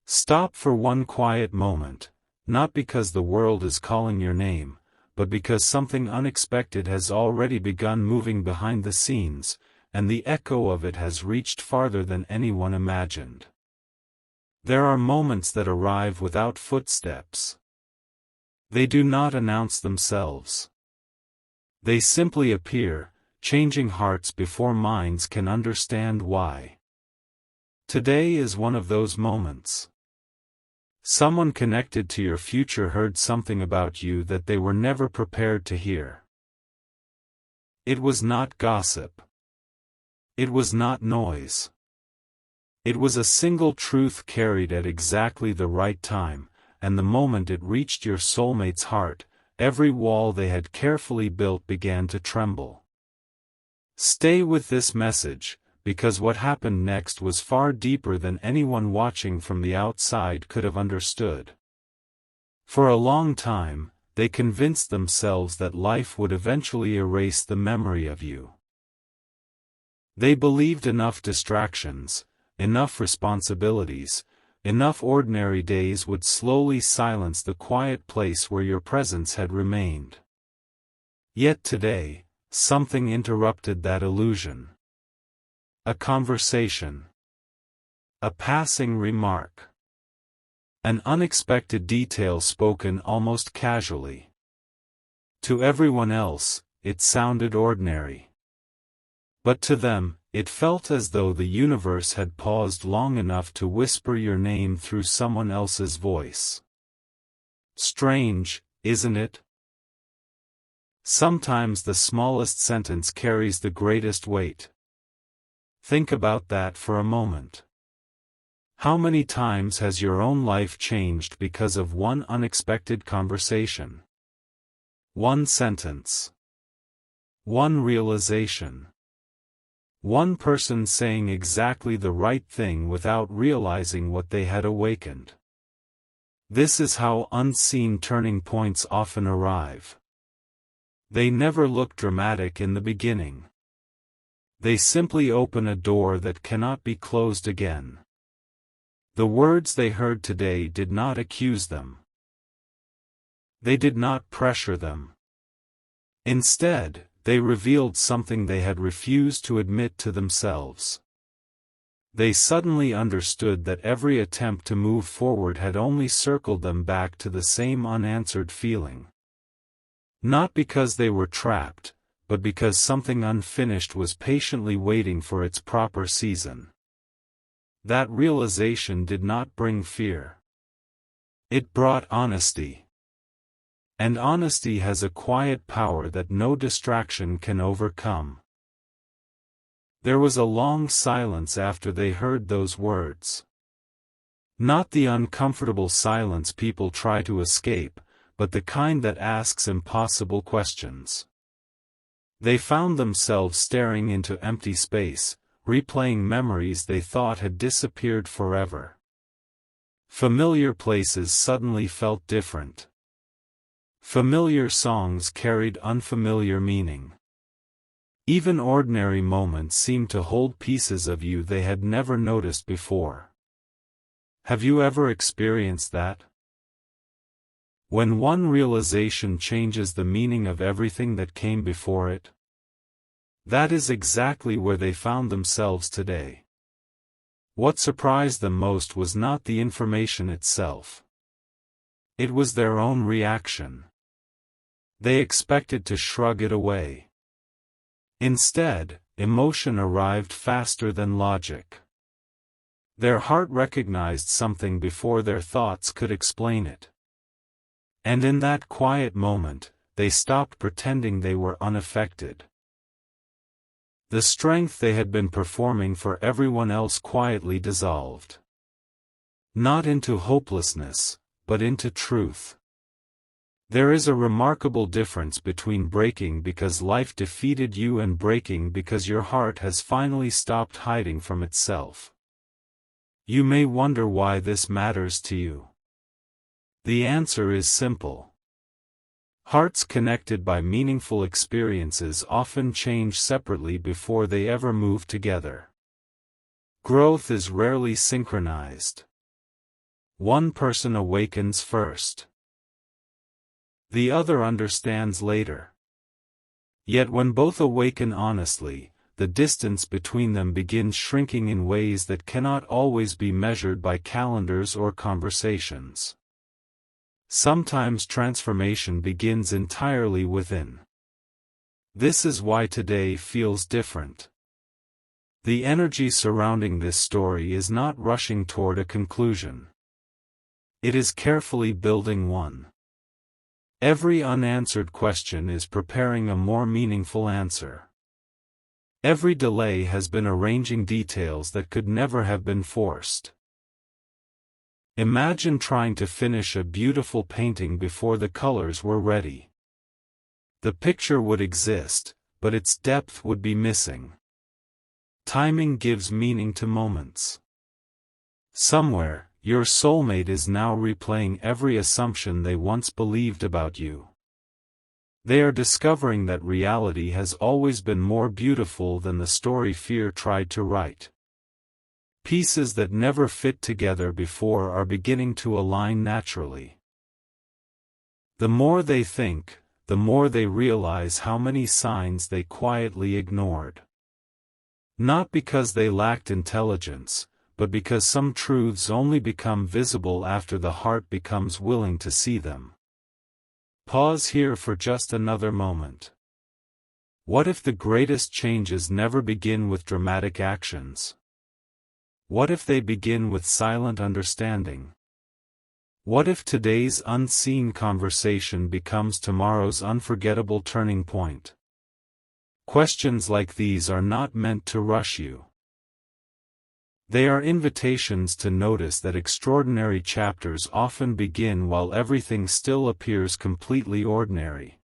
Stop for one quiet moment, not because the world is calling your name, but because something unexpected has already begun moving behind the scenes, and the echo of it has reached farther than anyone imagined. There are moments that arrive without footsteps. They do not announce themselves. They simply appear, changing hearts before minds can understand why. Today is one of those moments. Someone connected to your future heard something about you that they were never prepared to hear. It was not gossip. It was not noise. It was a single truth carried at exactly the right time, and the moment it reached your soulmate's heart, every wall they had carefully built began to tremble. Stay with this message, because what happened next was far deeper than anyone watching from the outside could have understood. For a long time, they convinced themselves that life would eventually erase the memory of you. They believed enough distractions, enough responsibilities, enough ordinary days would slowly silence the quiet place where your presence had remained. Yet today, something interrupted that illusion. A conversation. A passing remark. An unexpected detail spoken almost casually. To everyone else, it sounded ordinary. But to them, it felt as though the universe had paused long enough to whisper your name through someone else's voice. Strange, isn't it? Sometimes the smallest sentence carries the greatest weight. Think about that for a moment. How many times has your own life changed because of one unexpected conversation? One sentence. One realization. One person saying exactly the right thing without realizing what they had awakened. This is how unseen turning points often arrive. They never look dramatic in the beginning. They simply open a door that cannot be closed again. The words they heard today did not accuse them. They did not pressure them. Instead, they revealed something they had refused to admit to themselves. They suddenly understood that every attempt to move forward had only circled them back to the same unanswered feeling. Not because they were trapped, but because something unfinished was patiently waiting for its proper season. That realization did not bring fear. It brought honesty. And honesty has a quiet power that no distraction can overcome. There was a long silence after they heard those words. Not the uncomfortable silence people try to escape, but the kind that asks impossible questions. They found themselves staring into empty space, replaying memories they thought had disappeared forever. Familiar places suddenly felt different. Familiar songs carried unfamiliar meaning. Even ordinary moments seemed to hold pieces of you they had never noticed before. Have you ever experienced that? When one realization changes the meaning of everything that came before it? That is exactly where they found themselves today. What surprised them most was not the information itself. It was their own reaction. They expected to shrug it away. Instead, emotion arrived faster than logic. Their heart recognized something before their thoughts could explain it. And in that quiet moment, they stopped pretending they were unaffected. The strength they had been performing for everyone else quietly dissolved. Not into hopelessness, but into truth. There is a remarkable difference between breaking because life defeated you and breaking because your heart has finally stopped hiding from itself. You may wonder why this matters to you. The answer is simple. Hearts connected by meaningful experiences often change separately before they ever move together. Growth is rarely synchronized. One person awakens first. The other understands later. Yet when both awaken honestly, the distance between them begins shrinking in ways that cannot always be measured by calendars or conversations. Sometimes transformation begins entirely within. This is why today feels different. The energy surrounding this story is not rushing toward a conclusion. It is carefully building one. Every unanswered question is preparing a more meaningful answer. Every delay has been arranging details that could never have been forced. Imagine trying to finish a beautiful painting before the colors were ready. The picture would exist, but its depth would be missing. Timing gives meaning to moments. Somewhere, your soulmate is now replaying every assumption they once believed about you. They are discovering that reality has always been more beautiful than the story fear tried to write. Pieces that never fit together before are beginning to align naturally. The more they think, the more they realize how many signs they quietly ignored. Not because they lacked intelligence, but because some truths only become visible after the heart becomes willing to see them. Pause here for just another moment. What if the greatest changes never begin with dramatic actions? What if they begin with silent understanding? What if today's unseen conversation becomes tomorrow's unforgettable turning point? Questions like these are not meant to rush you. They are invitations to notice that extraordinary chapters often begin while everything still appears completely ordinary.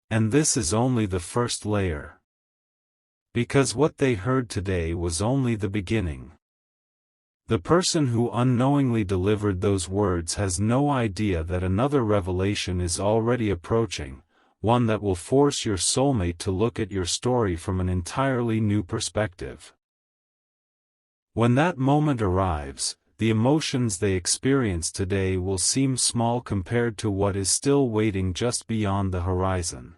And this is only the first layer. Because what they heard today was only the beginning. The person who unknowingly delivered those words has no idea that another revelation is already approaching, one that will force your soulmate to look at your story from an entirely new perspective. When that moment arrives, the emotions they experience today will seem small compared to what is still waiting just beyond the horizon.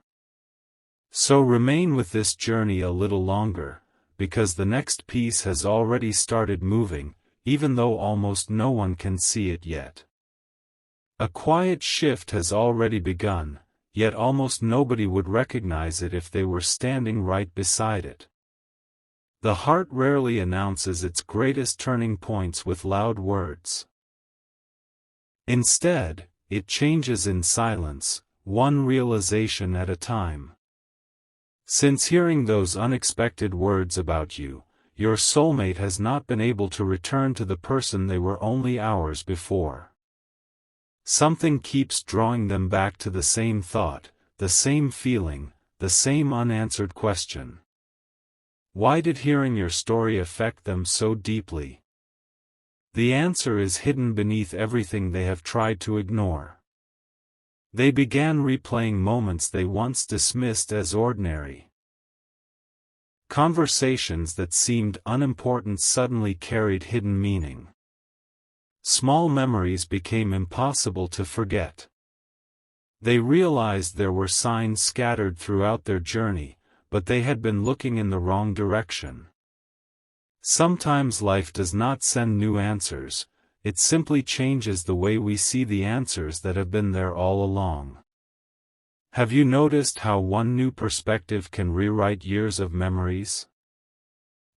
So remain with this journey a little longer, because the next piece has already started moving, even though almost no one can see it yet. A quiet shift has already begun, yet almost nobody would recognize it if they were standing right beside it. The heart rarely announces its greatest turning points with loud words. Instead, it changes in silence, one realization at a time. Since hearing those unexpected words about you, your soulmate has not been able to return to the person they were only hours before. Something keeps drawing them back to the same thought, the same feeling, the same unanswered question. Why did hearing your story affect them so deeply? The answer is hidden beneath everything they have tried to ignore. They began replaying moments they once dismissed as ordinary. Conversations that seemed unimportant suddenly carried hidden meaning. Small memories became impossible to forget. They realized there were signs scattered throughout their journey, but they had been looking in the wrong direction. Sometimes life does not send new answers, it simply changes the way we see the answers that have been there all along. Have you noticed how one new perspective can rewrite years of memories?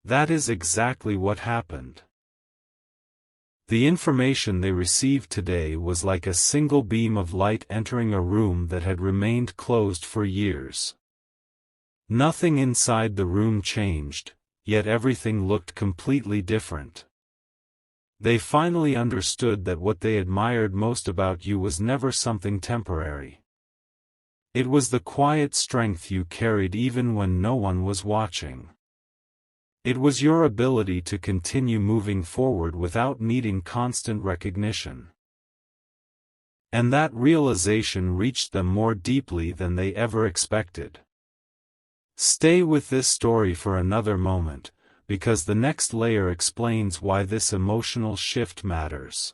That is exactly what happened. The information they received today was like a single beam of light entering a room that had remained closed for years. Nothing inside the room changed, yet everything looked completely different. They finally understood that what they admired most about you was never something temporary. It was the quiet strength you carried even when no one was watching. It was your ability to continue moving forward without needing constant recognition. And that realization reached them more deeply than they ever expected. Stay with this story for another moment, because the next layer explains why this emotional shift matters.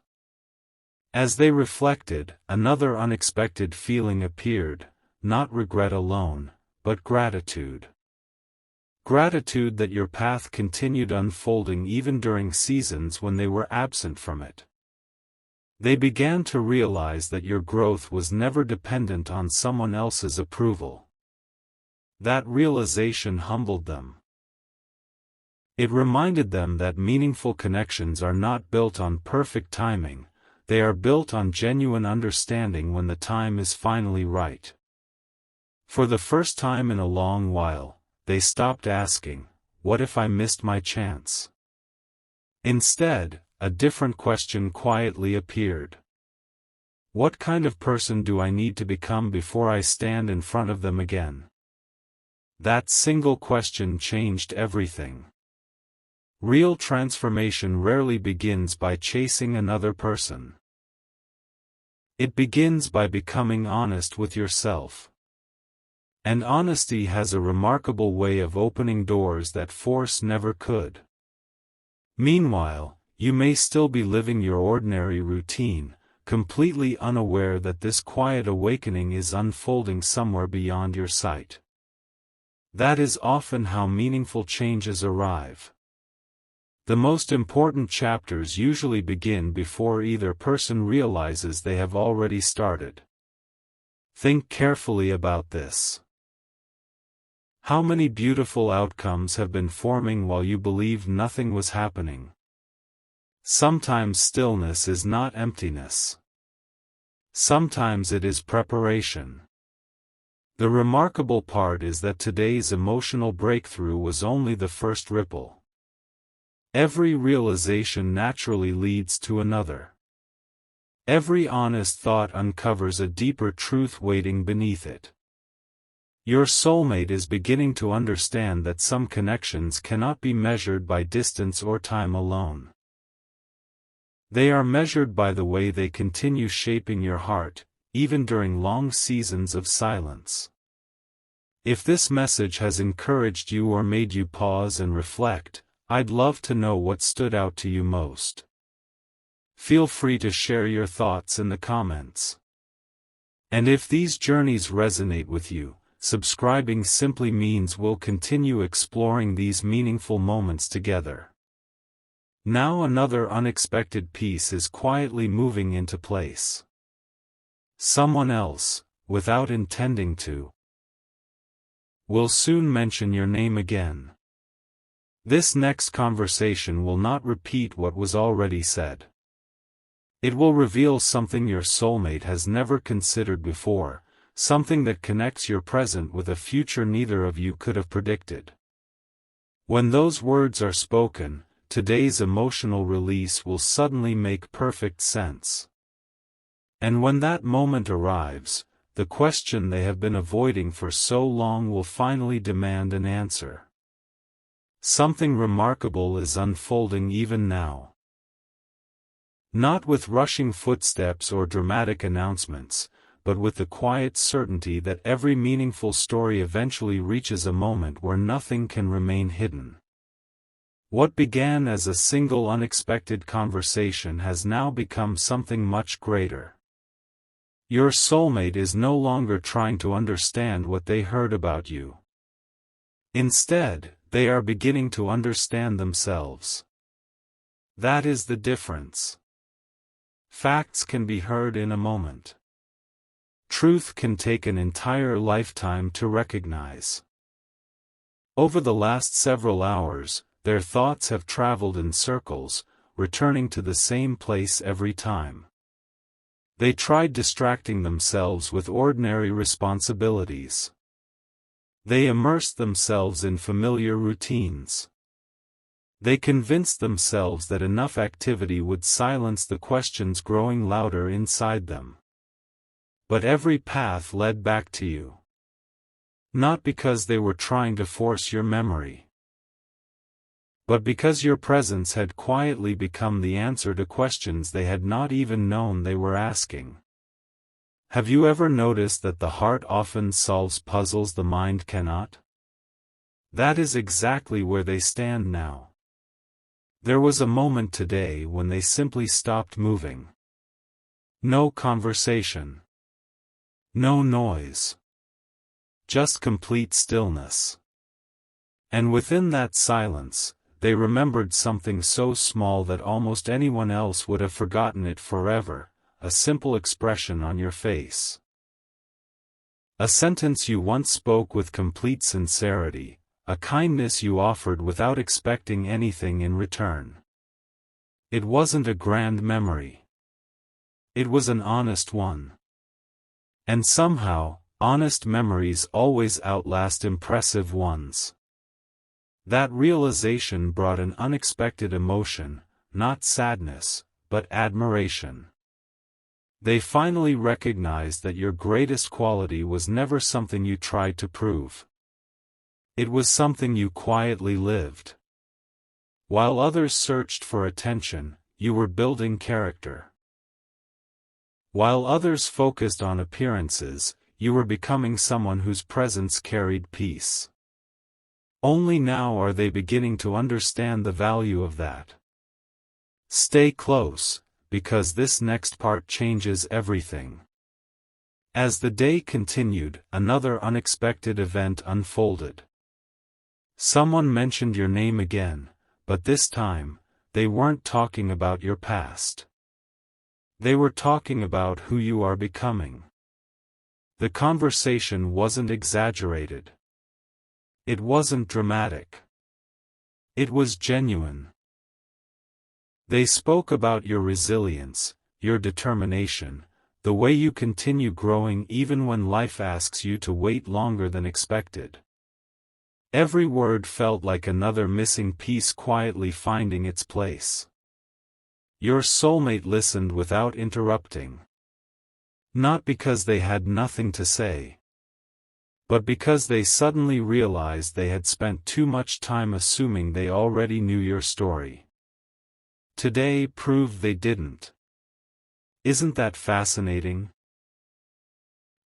As they reflected, another unexpected feeling appeared, not regret alone, but gratitude. Gratitude that your path continued unfolding even during seasons when they were absent from it. They began to realize that your growth was never dependent on someone else's approval. That realization humbled them. It reminded them that meaningful connections are not built on perfect timing, they are built on genuine understanding when the time is finally right. For the first time in a long while, they stopped asking, "What if I missed my chance?" Instead, a different question quietly appeared. What kind of person do I need to become before I stand in front of them again? That single question changed everything. Real transformation rarely begins by chasing another person. It begins by becoming honest with yourself. And honesty has a remarkable way of opening doors that force never could. Meanwhile, you may still be living your ordinary routine, completely unaware that this quiet awakening is unfolding somewhere beyond your sight. That is often how meaningful changes arrive. The most important chapters usually begin before either person realizes they have already started. Think carefully about this. How many beautiful outcomes have been forming while you believed nothing was happening? Sometimes stillness is not emptiness. Sometimes it is preparation. The remarkable part is that today's emotional breakthrough was only the first ripple. Every realization naturally leads to another. Every honest thought uncovers a deeper truth waiting beneath it. Your soulmate is beginning to understand that some connections cannot be measured by distance or time alone. They are measured by the way they continue shaping your heart, even during long seasons of silence. If this message has encouraged you or made you pause and reflect, I'd love to know what stood out to you most. Feel free to share your thoughts in the comments. And if these journeys resonate with you, subscribing simply means we'll continue exploring these meaningful moments together. Now another unexpected piece is quietly moving into place. Someone else, without intending to, will soon mention your name again. This next conversation will not repeat what was already said. It will reveal something your soulmate has never considered before, something that connects your present with a future neither of you could have predicted. When those words are spoken, today's emotional release will suddenly make perfect sense. And when that moment arrives, the question they have been avoiding for so long will finally demand an answer. Something remarkable is unfolding even now. Not with rushing footsteps or dramatic announcements, but with the quiet certainty that every meaningful story eventually reaches a moment where nothing can remain hidden. What began as a single unexpected conversation has now become something much greater. Your soulmate is no longer trying to understand what they heard about you. Instead, they are beginning to understand themselves. That is the difference. Facts can be heard in a moment. Truth can take an entire lifetime to recognize. Over the last several hours, their thoughts have traveled in circles, returning to the same place every time. They tried distracting themselves with ordinary responsibilities. They immersed themselves in familiar routines. They convinced themselves that enough activity would silence the questions growing louder inside them. But every path led back to you. Not because they were trying to force your memory, but because your presence had quietly become the answer to questions they had not even known they were asking. Have you ever noticed that the heart often solves puzzles the mind cannot? That is exactly where they stand now. There was a moment today when they simply stopped moving. No conversation. No noise. Just complete stillness. And within that silence, they remembered something so small that almost anyone else would have forgotten it forever, a simple expression on your face. A sentence you once spoke with complete sincerity, a kindness you offered without expecting anything in return. It wasn't a grand memory. It was an honest one. And somehow, honest memories always outlast impressive ones. That realization brought an unexpected emotion, not sadness, but admiration. They finally recognized that your greatest quality was never something you tried to prove. It was something you quietly lived. While others searched for attention, you were building character. While others focused on appearances, you were becoming someone whose presence carried peace. Only now are they beginning to understand the value of that. Stay close, because this next part changes everything. As the day continued, another unexpected event unfolded. Someone mentioned your name again, but this time, they weren't talking about your past. They were talking about who you are becoming. The conversation wasn't exaggerated. It wasn't dramatic. It was genuine. They spoke about your resilience, your determination, the way you continue growing even when life asks you to wait longer than expected. Every word felt like another missing piece quietly finding its place. Your soulmate listened without interrupting. Not because they had nothing to say, but because they suddenly realized they had spent too much time assuming they already knew your story. Today proved they didn't. Isn't that fascinating?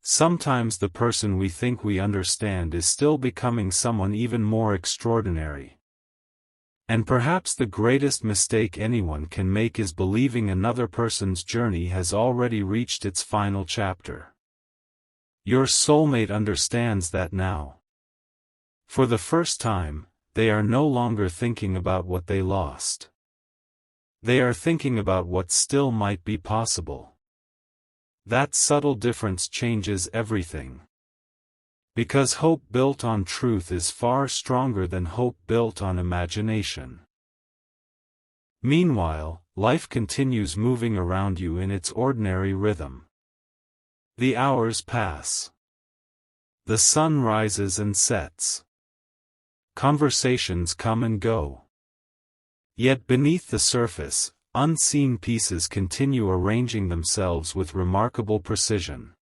Sometimes the person we think we understand is still becoming someone even more extraordinary. And perhaps the greatest mistake anyone can make is believing another person's journey has already reached its final chapter. Your soulmate understands that now. For the first time, they are no longer thinking about what they lost. They are thinking about what still might be possible. That subtle difference changes everything. Because hope built on truth is far stronger than hope built on imagination. Meanwhile, life continues moving around you in its ordinary rhythm. The hours pass. The sun rises and sets. Conversations come and go. Yet beneath the surface, unseen pieces continue arranging themselves with remarkable precision.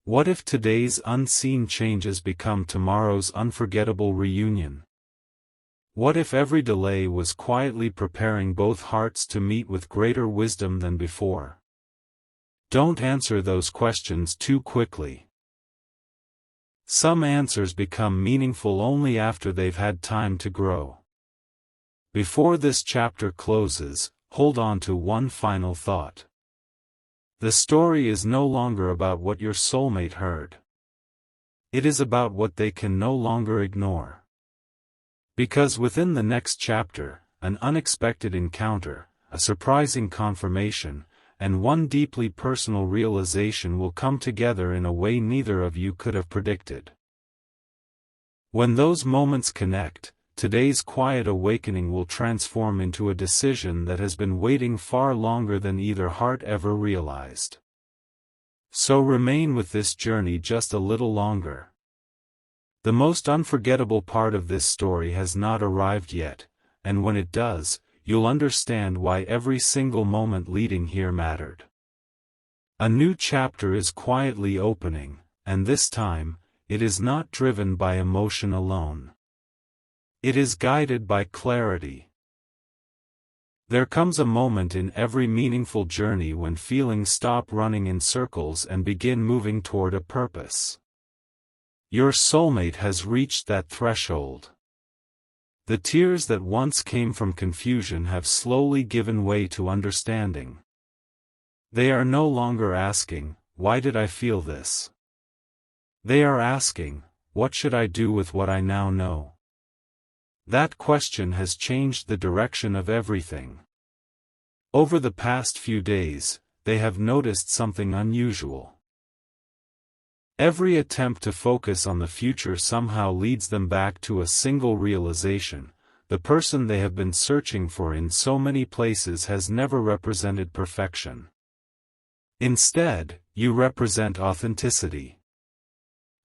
What if today's unseen changes become tomorrow's unforgettable reunion? What if every delay was quietly preparing both hearts to meet with greater wisdom than before? Don't answer those questions too quickly. Some answers become meaningful only after they've had time to grow. Before this chapter closes, hold on to one final thought. The story is no longer about what your soulmate heard. It is about what they can no longer ignore. Because within the next chapter, an unexpected encounter, a surprising confirmation, and one deeply personal realization will come together in a way neither of you could have predicted. When those moments connect, today's quiet awakening will transform into a decision that has been waiting far longer than either heart ever realized. So remain with this journey just a little longer. The most unforgettable part of this story has not arrived yet, and when it does, you'll understand why every single moment leading here mattered. A new chapter is quietly opening, and this time, it is not driven by emotion alone. It is guided by clarity. There comes a moment in every meaningful journey when feelings stop running in circles and begin moving toward a purpose. Your soulmate has reached that threshold. The tears that once came from confusion have slowly given way to understanding. They are no longer asking, "Why did I feel this?" They are asking, "What should I do with what I now know?" That question has changed the direction of everything. Over the past few days, they have noticed something unusual. Every attempt to focus on the future somehow leads them back to a single realization: the person they have been searching for in so many places has never represented perfection. Instead, you represent authenticity.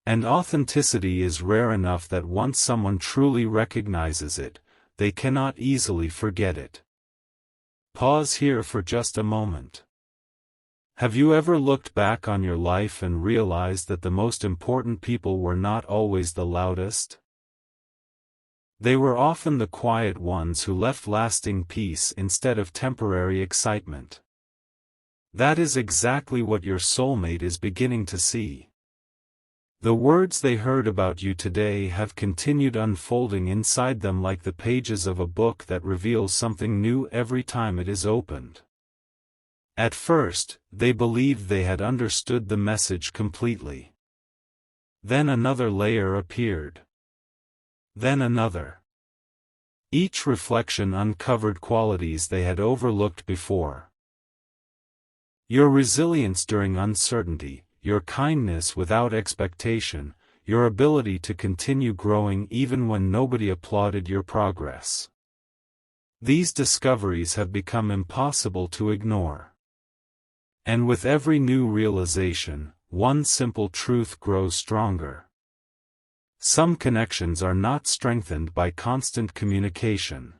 And authenticity is rare enough that once someone truly recognizes it, they cannot easily forget it. Pause here for just a moment. Have you ever looked back on your life and realized that the most important people were not always the loudest? They were often the quiet ones who left lasting peace instead of temporary excitement. That is exactly what your soulmate is beginning to see. The words they heard about you today have continued unfolding inside them like the pages of a book that reveals something new every time it is opened. At first, they believed they had understood the message completely. Then another layer appeared. Then another. Each reflection uncovered qualities they had overlooked before. Your resilience during uncertainty, your kindness without expectation, your ability to continue growing even when nobody applauded your progress. These discoveries have become impossible to ignore. And with every new realization, one simple truth grows stronger. Some connections are not strengthened by constant communication.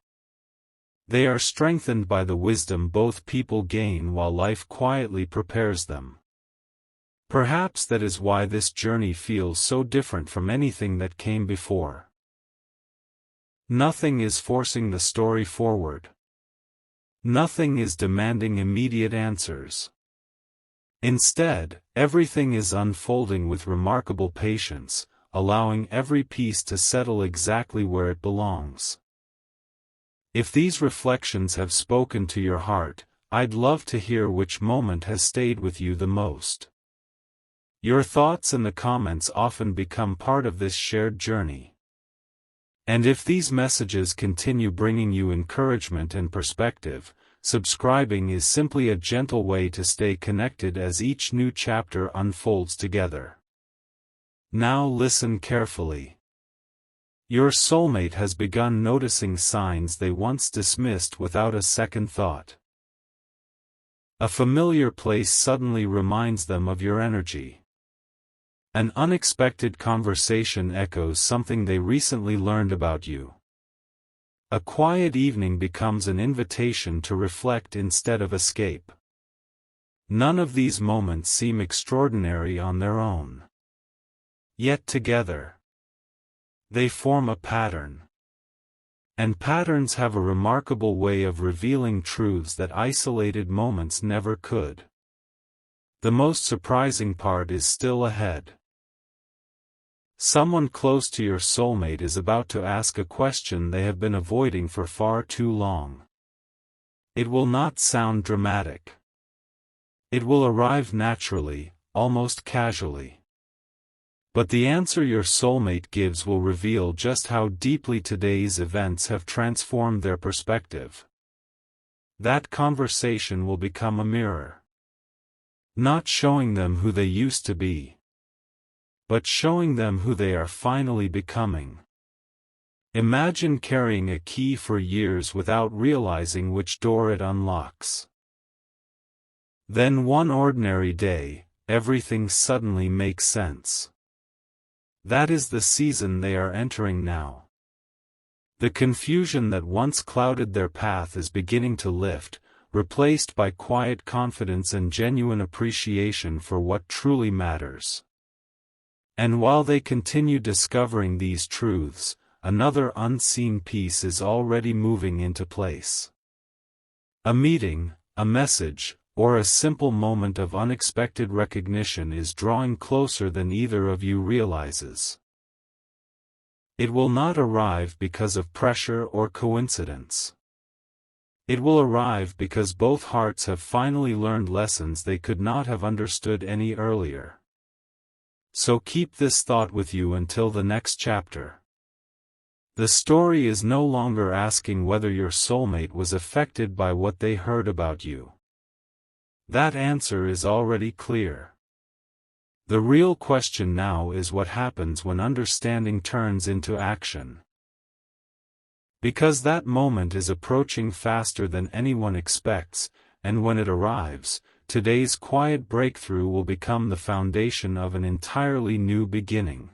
They are strengthened by the wisdom both people gain while life quietly prepares them. Perhaps that is why this journey feels so different from anything that came before. Nothing is forcing the story forward. Nothing is demanding immediate answers. Instead, everything is unfolding with remarkable patience, allowing every piece to settle exactly where it belongs. If these reflections have spoken to your heart, I'd love to hear which moment has stayed with you the most. Your thoughts in the comments often become part of this shared journey. And if these messages continue bringing you encouragement and perspective, subscribing is simply a gentle way to stay connected as each new chapter unfolds together. Now listen carefully. Your soulmate has begun noticing signs they once dismissed without a second thought. A familiar place suddenly reminds them of your energy. An unexpected conversation echoes something they recently learned about you. A quiet evening becomes an invitation to reflect instead of escape. None of these moments seem extraordinary on their own. Yet together, they form a pattern. And patterns have a remarkable way of revealing truths that isolated moments never could. The most surprising part is still ahead. Someone close to your soulmate is about to ask a question they have been avoiding for far too long. It will not sound dramatic. It will arrive naturally, almost casually. But the answer your soulmate gives will reveal just how deeply today's events have transformed their perspective. That conversation will become a mirror. Not showing them who they used to be, but showing them who they are finally becoming. Imagine carrying a key for years without realizing which door it unlocks. Then one ordinary day, everything suddenly makes sense. That is the season they are entering now. The confusion that once clouded their path is beginning to lift, replaced by quiet confidence and genuine appreciation for what truly matters. And while they continue discovering these truths, another unseen piece is already moving into place. A meeting, a message, or a simple moment of unexpected recognition is drawing closer than either of you realizes. It will not arrive because of pressure or coincidence. It will arrive because both hearts have finally learned lessons they could not have understood any earlier. So keep this thought with you until the next chapter. The story is no longer asking whether your soulmate was affected by what they heard about you. That answer is already clear. The real question now is what happens when understanding turns into action. Because that moment is approaching faster than anyone expects, and when it arrives, today's quiet breakthrough will become the foundation of an entirely new beginning.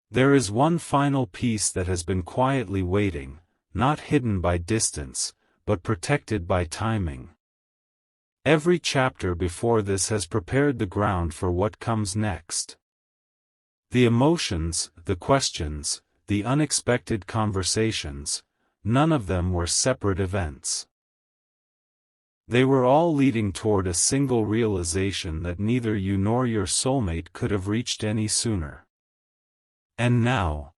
There is one final piece that has been quietly waiting, not hidden by distance, but protected by timing. Every chapter before this has prepared the ground for what comes next. The emotions, the questions, the unexpected conversations, none of them were separate events. They were all leading toward a single realization that neither you nor your soulmate could have reached any sooner. And now,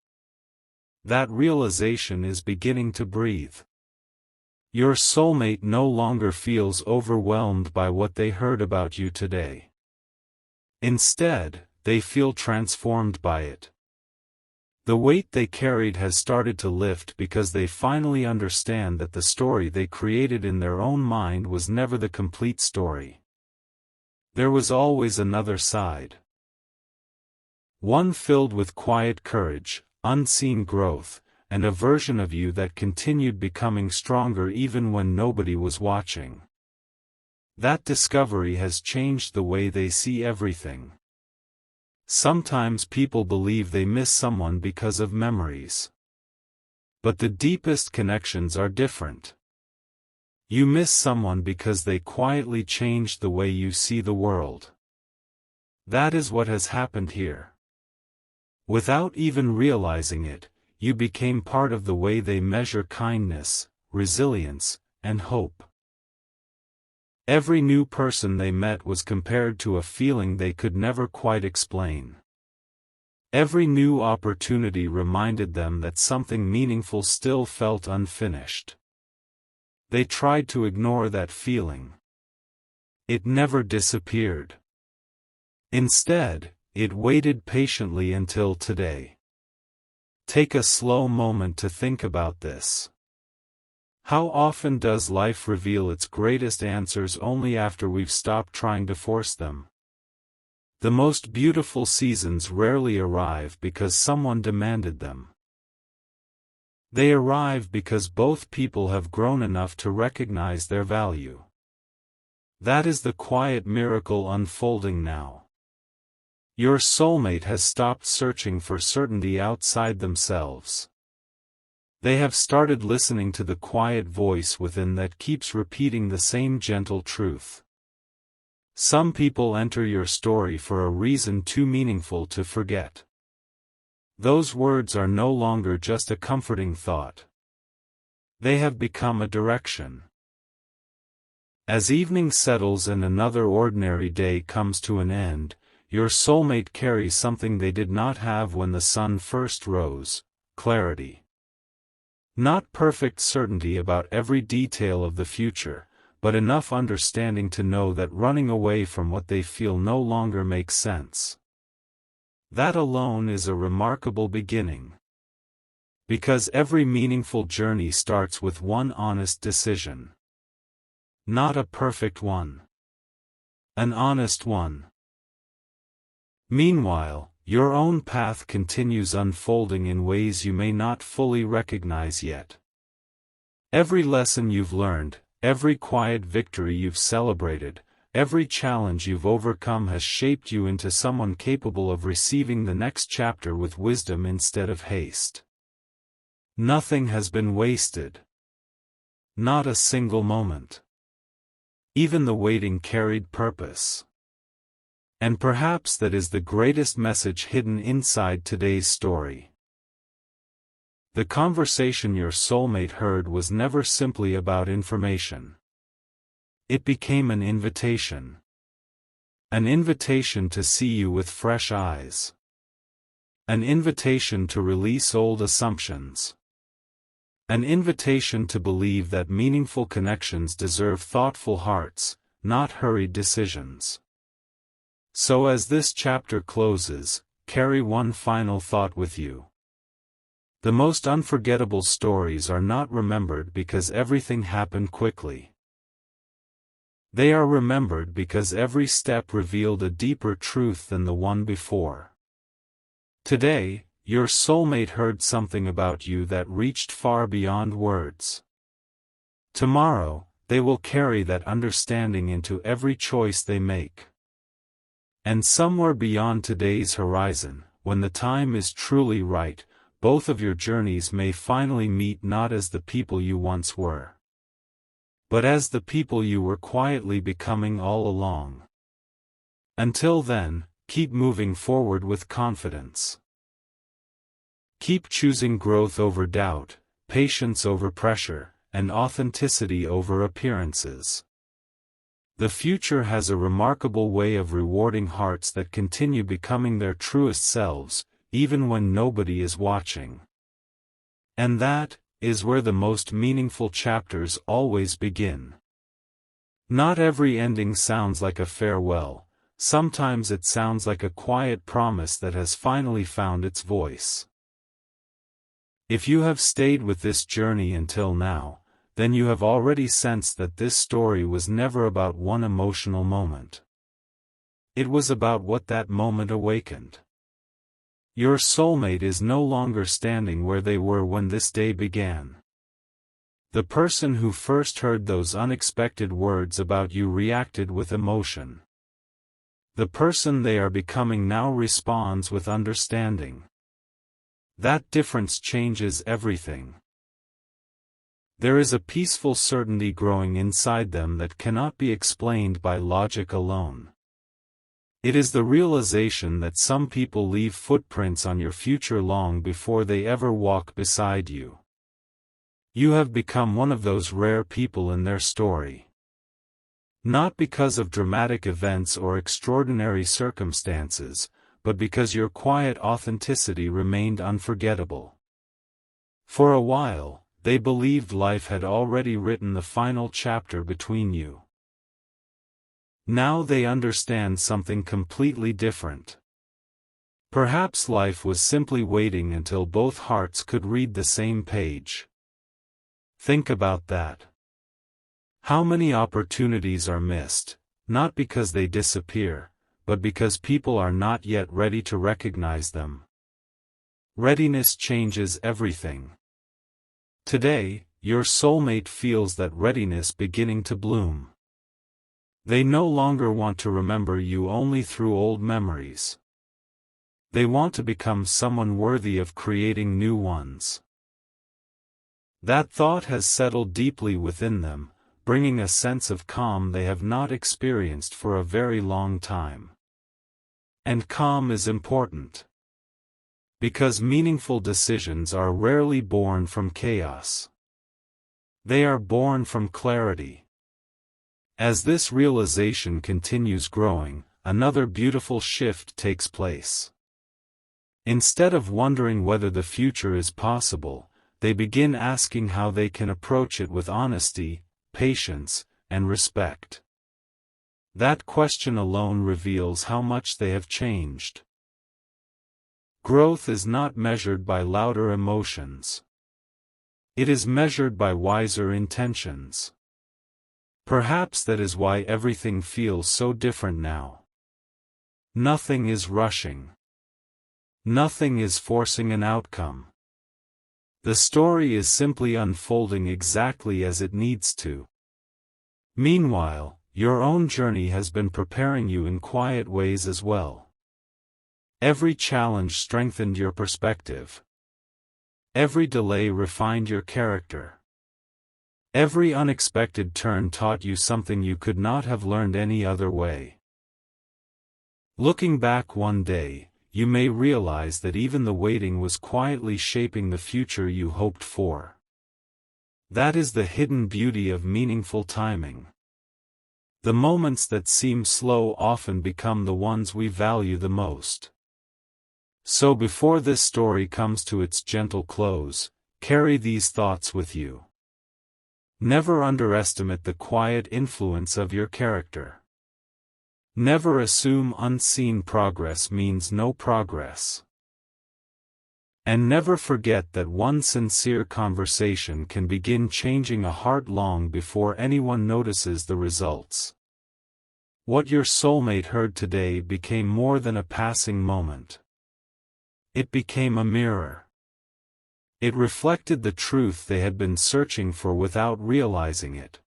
that realization is beginning to breathe. Your soulmate no longer feels overwhelmed by what they heard about you today. Instead, they feel transformed by it. The weight they carried has started to lift because they finally understand that the story they created in their own mind was never the complete story. There was always another side. One filled with quiet courage, unseen growth, and a version of you that continued becoming stronger even when nobody was watching. That discovery has changed the way they see everything. Sometimes people believe they miss someone because of memories. But the deepest connections are different. You miss someone because they quietly changed the way you see the world. That is what has happened here. Without even realizing it, you became part of the way they measure kindness, resilience, and hope. Every new person they met was compared to a feeling they could never quite explain. Every new opportunity reminded them that something meaningful still felt unfinished. They tried to ignore that feeling. It never disappeared. Instead, it waited patiently until today. Take a slow moment to think about this. How often does life reveal its greatest answers only after we've stopped trying to force them? The most beautiful seasons rarely arrive because someone demanded them. They arrive because both people have grown enough to recognize their value. That is the quiet miracle unfolding now. Your soulmate has stopped searching for certainty outside themselves. They have started listening to the quiet voice within that keeps repeating the same gentle truth. Some people enter your story for a reason too meaningful to forget. Those words are no longer just a comforting thought. They have become a direction. As evening settles and another ordinary day comes to an end, your soulmate carries something they did not have when the sun first rose: clarity. Not perfect certainty about every detail of the future, but enough understanding to know that running away from what they feel no longer makes sense. That alone is a remarkable beginning. Because every meaningful journey starts with one honest decision. Not a perfect one. An honest one. Meanwhile, your own path continues unfolding in ways you may not fully recognize yet. Every lesson you've learned, every quiet victory you've celebrated, every challenge you've overcome has shaped you into someone capable of receiving the next chapter with wisdom instead of haste. Nothing has been wasted. Not a single moment. Even the waiting carried purpose. And perhaps that is the greatest message hidden inside today's story. The conversation your soulmate heard was never simply about information. It became an invitation. An invitation to see you with fresh eyes. An invitation to release old assumptions. An invitation to believe that meaningful connections deserve thoughtful hearts, not hurried decisions. So as this chapter closes, carry one final thought with you. The most unforgettable stories are not remembered because everything happened quickly. They are remembered because every step revealed a deeper truth than the one before. Today, your soulmate heard something about you that reached far beyond words. Tomorrow, they will carry that understanding into every choice they make. And somewhere beyond today's horizon, when the time is truly right, both of your journeys may finally meet not as the people you once were, but as the people you were quietly becoming all along. Until then, keep moving forward with confidence. Keep choosing growth over doubt, patience over pressure, and authenticity over appearances. The future has a remarkable way of rewarding hearts that continue becoming their truest selves, even when nobody is watching. And that is where the most meaningful chapters always begin. Not every ending sounds like a farewell, sometimes it sounds like a quiet promise that has finally found its voice. If you have stayed with this journey until now, then you have already sensed that this story was never about one emotional moment. It was about what that moment awakened. Your soulmate is no longer standing where they were when this day began. The person who first heard those unexpected words about you reacted with emotion. The person they are becoming now responds with understanding. That difference changes everything. There is a peaceful certainty growing inside them that cannot be explained by logic alone. It is the realization that some people leave footprints on your future long before they ever walk beside you. You have become one of those rare people in their story. Not because of dramatic events or extraordinary circumstances, but because your quiet authenticity remained unforgettable. For a while, they believed life had already written the final chapter between you. Now they understand something completely different. Perhaps life was simply waiting until both hearts could read the same page. Think about that. How many opportunities are missed, not because they disappear, but because people are not yet ready to recognize them. Readiness changes everything. Today, your soulmate feels that readiness beginning to bloom. They no longer want to remember you only through old memories. They want to become someone worthy of creating new ones. That thought has settled deeply within them, bringing a sense of calm they have not experienced for a very long time. And calm is important. Because meaningful decisions are rarely born from chaos. They are born from clarity. As this realization continues growing, another beautiful shift takes place. Instead of wondering whether the future is possible, they begin asking how they can approach it with honesty, patience, and respect. That question alone reveals how much they have changed. Growth is not measured by louder emotions. It is measured by wiser intentions. Perhaps that is why everything feels so different now. Nothing is rushing. Nothing is forcing an outcome. The story is simply unfolding exactly as it needs to. Meanwhile, your own journey has been preparing you in quiet ways as well. Every challenge strengthened your perspective. Every delay refined your character. Every unexpected turn taught you something you could not have learned any other way. Looking back one day, you may realize that even the waiting was quietly shaping the future you hoped for. That is the hidden beauty of meaningful timing. The moments that seem slow often become the ones we value the most. So before this story comes to its gentle close, carry these thoughts with you. Never underestimate the quiet influence of your character. Never assume unseen progress means no progress. And never forget that one sincere conversation can begin changing a heart long before anyone notices the results. What your soulmate heard today became more than a passing moment. It became a mirror. It reflected the truth they had been searching for without realizing it.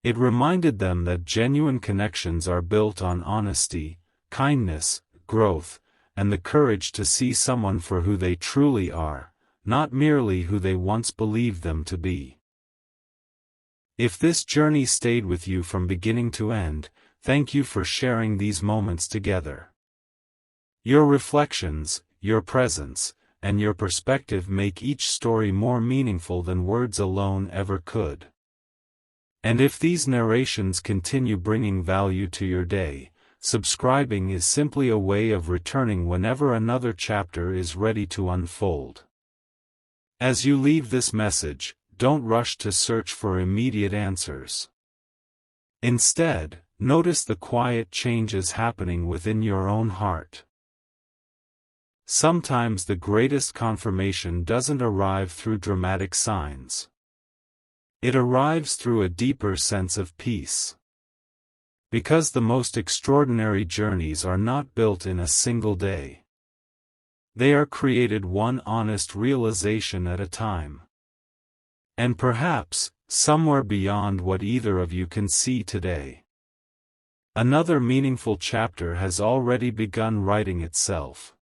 It reminded them that genuine connections are built on honesty, kindness, growth, and the courage to see someone for who they truly are, not merely who they once believed them to be. If this journey stayed with you from beginning to end, thank you for sharing these moments together. Your reflections, your presence, and your perspective make each story more meaningful than words alone ever could. And if these narrations continue bringing value to your day, subscribing is simply a way of returning whenever another chapter is ready to unfold. As you leave this message, don't rush to search for immediate answers. Instead, notice the quiet changes happening within your own heart. Sometimes the greatest confirmation doesn't arrive through dramatic signs. It arrives through a deeper sense of peace. Because the most extraordinary journeys are not built in a single day. They are created one honest realization at a time. And perhaps, somewhere beyond what either of you can see today, another meaningful chapter has already begun writing itself.